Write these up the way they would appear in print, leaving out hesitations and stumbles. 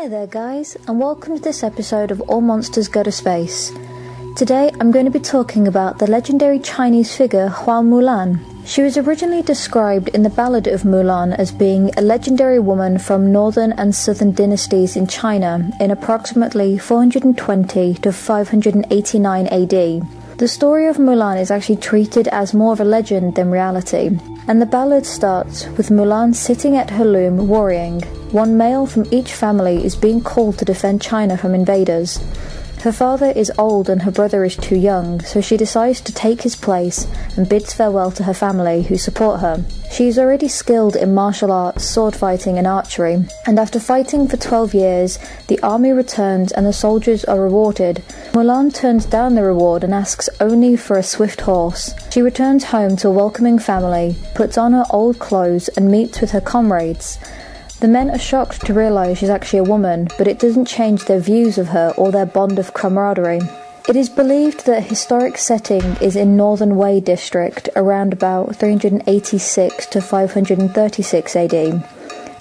Hi there guys, and welcome to this episode of All Monsters Go to Space. Today I'm going to be talking about the legendary Chinese figure Hua Mulan. She was originally described in the Ballad of Mulan as being a legendary woman from northern and southern dynasties in China in approximately 420 to 589 AD. The story of Mulan is actually treated as more of a legend than reality, and the ballad starts with Mulan sitting at her loom worrying. One male from each family is being called to defend China from invaders. Her father is old and her brother is too young, so she decides to take his place and bids farewell to her family who support her. She is already skilled in martial arts, sword fighting and archery, and after fighting for 12 years, the army returns and the soldiers are rewarded. Mulan turns down the reward and asks only for a swift horse. She returns home to a welcoming family, puts on her old clothes and meets with her comrades. The men are shocked to realise she's actually a woman, but it doesn't change their views of her or their bond of camaraderie. It is believed that a historic setting is in Northern Wei district around about 386 to 536 AD,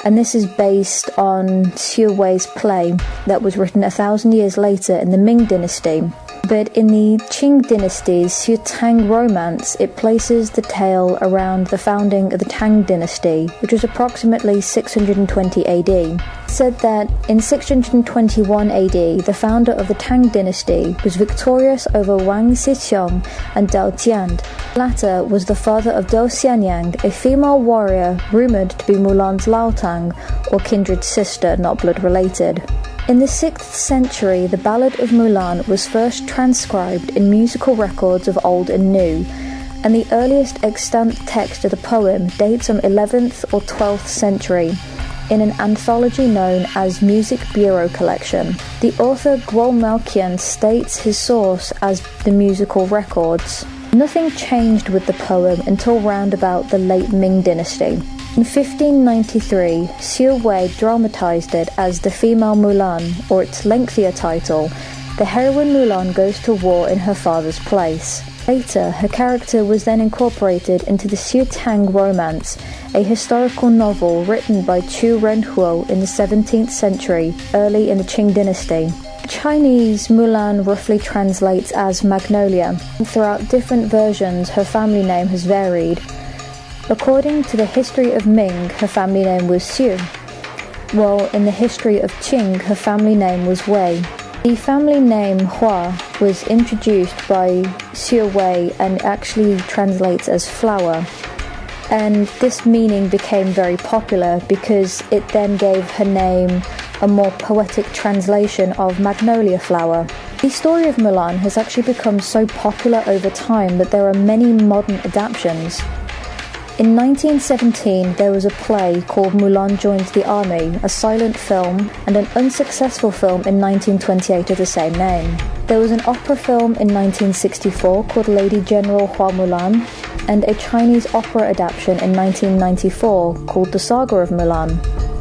and this is based on Xue Wei's play that was written 1,000 years later in the Ming dynasty. But in the Qing dynasty's Xue Tang romance, it places the tale around the founding of the Tang dynasty, which was approximately 620 AD. Said that in 621 AD, the founder of the Tang dynasty was victorious over Wang Xixiong and Dao Jian. The latter was the father of Dou Xianyang, a female warrior rumoured to be Mulan's Laotang, or kindred sister, not blood related. In the 6th century, the Ballad of Mulan was first transcribed in musical records of Old and New, and the earliest extant text of the poem dates from 11th or 12th century in an anthology known as Music Bureau Collection. The author Guo Melchian states his source as the musical records. Nothing changed with the poem until round about the late Ming dynasty. In 1593, Xue Wei dramatised it as The Female Mulan, or its lengthier title, The Heroine Mulan Goes to War in Her Father's Place. Later, her character was then incorporated into the Xue Tang romance, a historical novel written by Chu Renhuo in the 17th century, early in the Qing dynasty. Chinese Mulan roughly translates as Magnolia. Throughout different versions, her family name has varied. According to the history of Ming, her family name was Xu, while in the history of Qing, her family name was Wei. The family name Hua was introduced by Xue Wei and actually translates as flower, and this meaning became very popular because it then gave her name a more poetic translation of magnolia flower. The story of Mulan has actually become so popular over time that there are many modern adaptions. In 1917, there was a play called Mulan Joins the Army, a silent film, and an unsuccessful film in 1928 of the same name. There was an opera film in 1964 called Lady General Hua Mulan, and a Chinese opera adaptation in 1994 called The Saga of Mulan.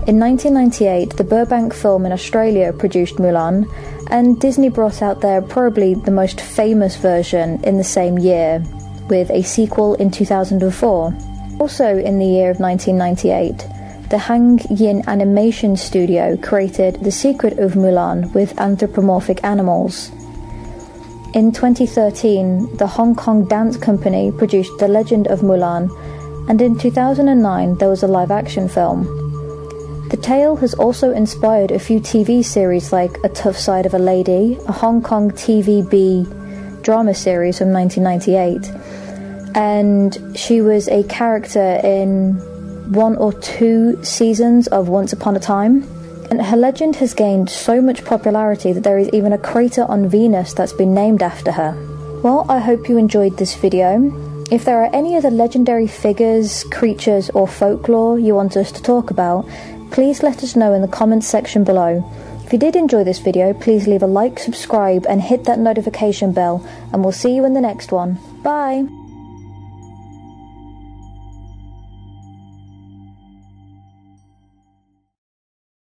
In 1998, the Burbank Film in Australia produced Mulan, and Disney brought out their probably the most famous version in the same year, with a sequel in 2004. Also in the year of 1998, the Hang Yin Animation Studio created The Secret of Mulan with anthropomorphic animals. In 2013, the Hong Kong Dance Company produced The Legend of Mulan, and in 2009 there was a live-action film. The tale has also inspired a few TV series like A Tough Side of a Lady, a Hong Kong TVB drama series from 1998, and she was a character in 1 or 2 seasons of Once Upon a Time. And her legend has gained so much popularity that there is even a crater on Venus that's been named after her. Well, I hope you enjoyed this video. If there are any other legendary figures, creatures or folklore you want us to talk about, please let us know in the comments section below. If you did enjoy this video, please leave a like, subscribe and hit that notification bell, and we'll see you in the next one. Bye!